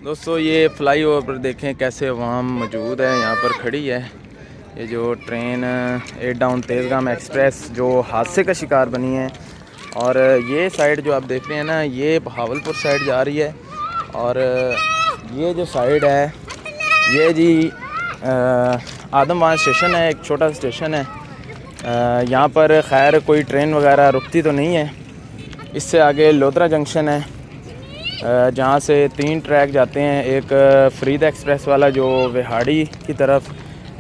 दोस्तों ये फ्लाईओवर पर देखें कैसे अवाम मौजूद है, यहाँ पर खड़ी है। ये जो ट्रेन 8 डाउन तेज़गाम एक्सप्रेस जो हादसे का शिकार बनी है, और ये साइड जो आप देख रहे हैं ना, ये बहावलपुर साइड जा रही है। और ये जो साइड है ये जी आदमवान स्टेशन है, एक छोटा सा स्टेशन है। यहाँ पर खैर कोई ट्रेन वगैरह रुकती तो नहीं है। इससे आगे लोधरा जंक्शन है जहाँ से 3 ट्रैक जाते हैं। एक फरीद एक्सप्रेस वाला जो विहाड़ी की तरफ,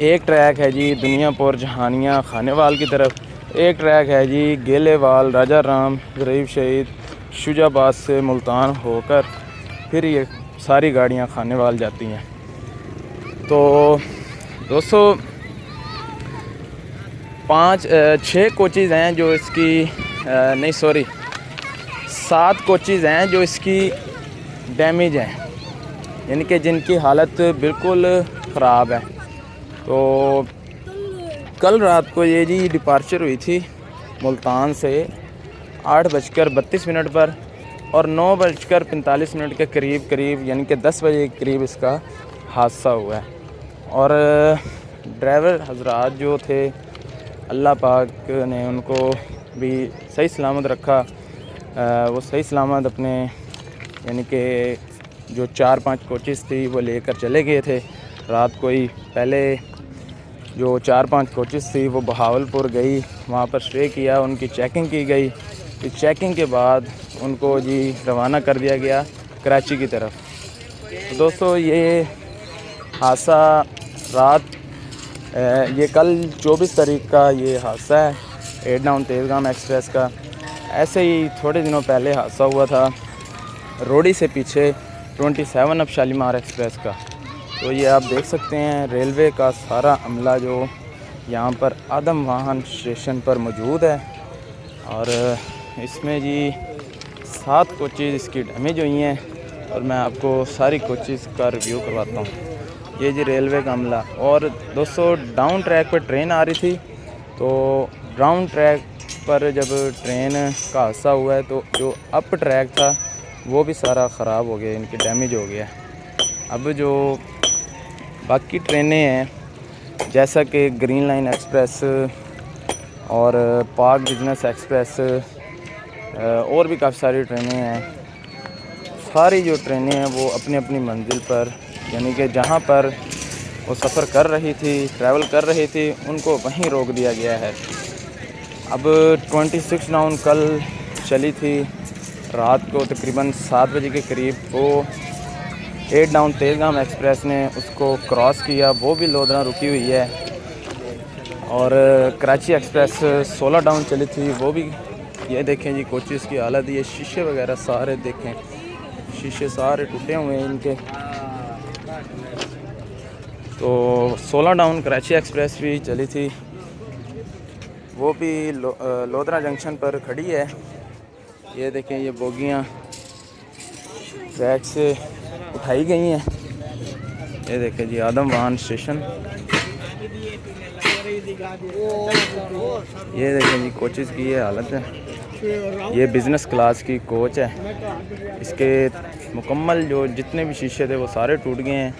एक ट्रैक है जी दुनियापुर जहानिया खानेवाल की तरफ, एक ट्रैक है जी गेलेवाल राजा राम गरीब शहीद शुजाबाद से मुल्तान होकर फिर ये सारी गाड़ियाँ खानेवाल जाती हैं। तो दोस्तों 6 कोचेज़ हैं जो इसकी 7 कोचेज़ हैं जो इसकी डैमेज हैं, यानी कि जिनकी हालत बिल्कुल ख़राब है। तो कल रात को ये जी डिपार्चर हुई थी मुल्तान से 8:32 पर, और 9:45 के करीब यानी कि 10 बजे के करीब इसका हादसा हुआ है। और ड्राइवर हजरात जो थे, अल्लाह पाक ने उनको भी सही सलामत रखा। वो सही सलामत अपने यानी कि जो 4-5 कोचेज़ थी वो लेकर चले गए थे। रात को ही पहले जो 4-5 कोचेज़ थी वो बहावलपुर गई, वहाँ पर स्टे किया, उनकी चेकिंग की गई। फिर चेकिंग के बाद उनको जी रवाना कर दिया गया कराची की तरफ। तो दोस्तों ये हादसा ये कल 24 तारीख का ये हादसा है 8 डाउन तेज़गाम एक्सप्रेस का। ऐसे ही थोड़े दिनों पहले हादसा हुआ था रोडी से पीछे 27 अब शालीमार एक्सप्रेस का। तो ये आप देख सकते हैं रेलवे का सारा अमला जो यहाँ पर आदमवान स्टेशन पर मौजूद है। और इसमें जी 7 कोचेज़ इसकी डैमेज हुई हैं, और मैं आपको सारी कोचेज़ का रिव्यू करवाता हूँ। ये जी रेलवे का अमला। और दोस्तों डाउन ट्रैक पर ट्रेन आ रही थी, तो डाउन ट्रैक पर जब ट्रेन का हादसा हुआ है तो जो अप ट्रैक था वो भी सारा ख़राब हो गया, इनकी डैमेज हो गया। अब जो बाकी ट्रेनें हैं जैसा कि ग्रीन लाइन एक्सप्रेस और पाक बिजनेस एक्सप्रेस और भी काफ़ी सारी ट्रेनें हैं, सारी जो ट्रेनें हैं वो अपनी अपनी मंजिल पर यानी कि जहाँ पर वो सफ़र कर रही थी, ट्रैवल कर रही थी, उनको वहीं रोक दिया गया है। अब 26 डाउन कल चली थी रात को तकरीबन 7 बजे के करीब, वो 8 डाउन तेज़गाम एक्सप्रेस ने उसको क्रॉस किया, वो भी लोधरा रुकी हुई है। और कराची एक्सप्रेस 16 डाउन चली थी, वो भी ये देखें जी कोचेज़ की हालत, ये शीशे वगैरह सारे देखें, शीशे सारे टूटे हुए हैं इनके। तो 16 डाउन कराची एक्सप्रेस भी चली थी, वो भी लोधरा जंक्शन पर खड़ी है। ये देखें ये बोगियाँ ट्रैक से उठाई गई हैं। ये देखें जी आदमवान स्टेशन। ये देखें जी कोचेज़ की ये हालत है। ये बिज़नेस क्लास की कोच है, इसके मुकम्मल जो जितने भी शीशे थे वो सारे टूट गए हैं,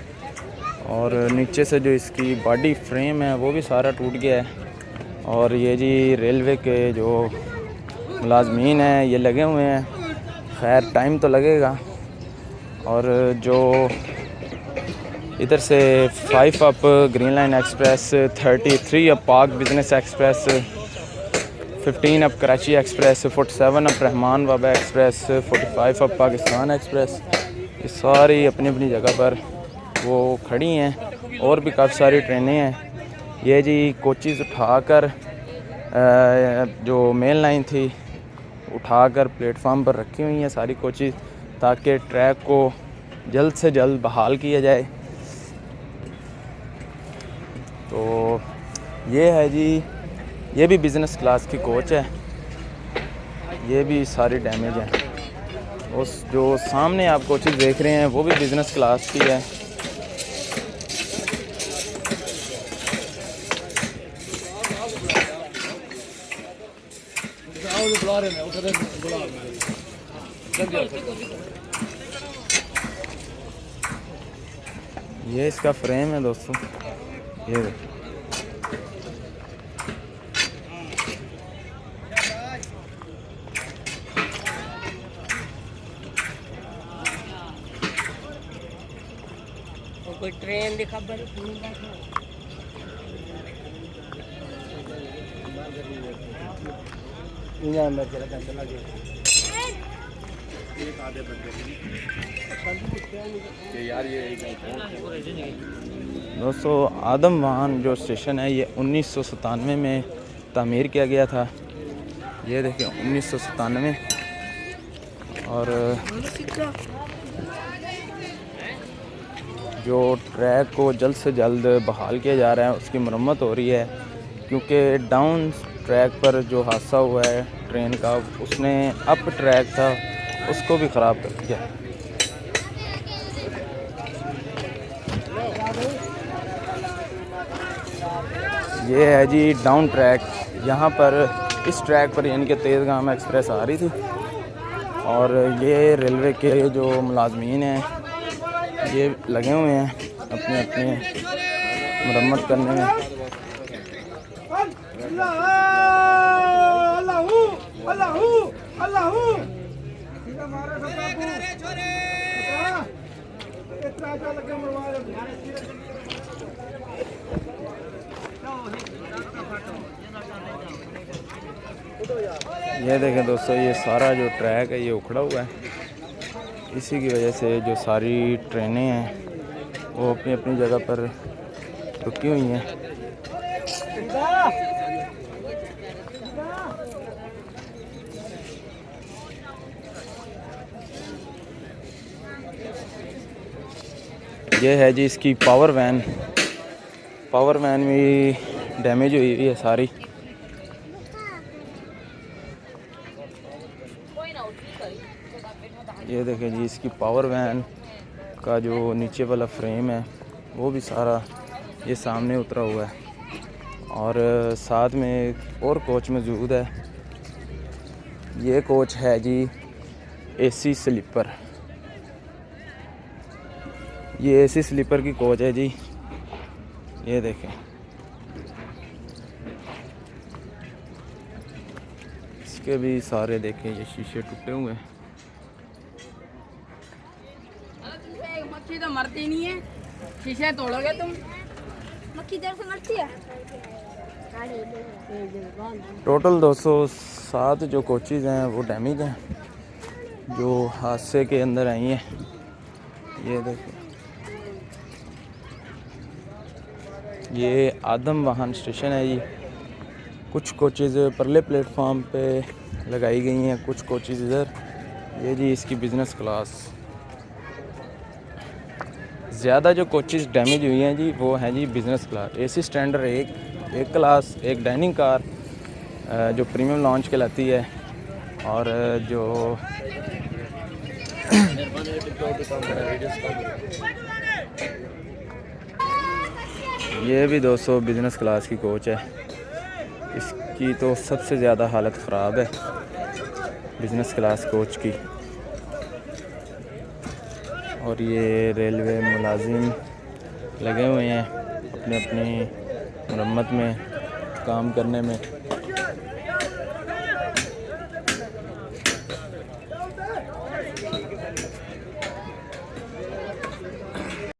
और नीचे से जो इसकी बॉडी फ्रेम है वो भी सारा टूट गया है। और ये जी रेलवे के जो मुलाजमीन हैं ये लगे हुए हैं, खैर टाइम तो लगेगा। और जो इधर से 5 up green line express, 33 up Pak business express, 15 up Karachi express, 47 up Rahman Baba express, 45 up Pakistan express, ये सारी अपनी अपनी जगह पर वो खड़ी हैं। और भी काफ़ी सारी ट्रेनें हैं। ये जी कोचेज़ उठाकर जो मेन लाइन थी उठाकर प्लेटफार्म पर रखी हुई हैं सारी कोचेज़, ताकि ट्रैक को जल्द से जल्द बहाल किया जाए। तो ये है जी, ये भी बिज़नेस क्लास की कोच है, ये भी सारी डैमेज है। उस जो सामने आप कोचेज़ देख रहे हैं वो भी बिज़नेस क्लास की है। ये इसका फ्रेम है दोस्तों, ये देखो। कोई ट्रेन की खबर दोस्तों आदम वाहन जो स्टेशन है ये 1997 में तामीर किया गया था। ये देखिए 1997। और जो ट्रैक को जल्द से जल्द बहाल किया जा रहा है, उसकी मरम्मत हो रही है, क्योंकि डाउन ट्रैक पर जो हादसा हुआ है ट्रेन का, उसने अप ट्रैक था उसको भी ख़राब कर दिया। ये है जी डाउन ट्रैक। यहाँ पर इस ट्रैक पर यानी कि तेज़गाम एक्सप्रेस आ रही थी, और ये रेलवे के जो मुलाजमीन हैं ये लगे हुए हैं अपने अपने मरम्मत करने में। ये देखें दोस्तों, ये सारा जो ट्रैक है ये उखड़ा हुआ है। इसी की वजह से जो सारी ट्रेनें हैं वो अपनी अपनी जगह पर रुकी हुई हैं। ये है जी इसकी पावर वैन। पावर वैन भी डैमेज हुई हुई है सारी। ये देखें जी इसकी पावर वैन का जो नीचे वाला फ्रेम है वो भी सारा ये सामने उतरा हुआ है, और साथ में एक और कोच मौजूद है। ये कोच है जी एसी स्लीपर। ये एसी स्लीपर की कोच है जी। ये देखें, इसके भी सारे देखें ये शीशे टूटे हुए हैं। मक्खी तो मरती नहीं है, शीशे तोड़ोगे तुम। मक्खी देर से मरती है। टोटल 207 जो कोचेज़ हैं वो डैमेज हैं, जो हादसे के अंदर आई हैं। ये देखो, ये आदम वाहन स्टेशन है जी। कुछ कोचेज़ परले प्लेटफॉर्म पे लगाई गई हैं, कुछ कोचेज़ इधर। ये जी इसकी बिज़नेस क्लास। ज़्यादा जो कोचेज़ डैमेज हुई हैं जी वो हैं जी बिज़नेस क्लास। एसी स्टैंडर्ड एक क्लास, एक डाइनिंग कार जो प्रीमियम लॉन्च कहलाती है, और जो ये भी 200 बिज़नेस क्लास की कोच है। इसकी तो सबसे ज़्यादा हालत ख़राब है बिज़नेस क्लास कोच की। और ये रेलवे मुलाजिम लगे हुए हैं अपनी अपनी मरम्मत में, काम करने में।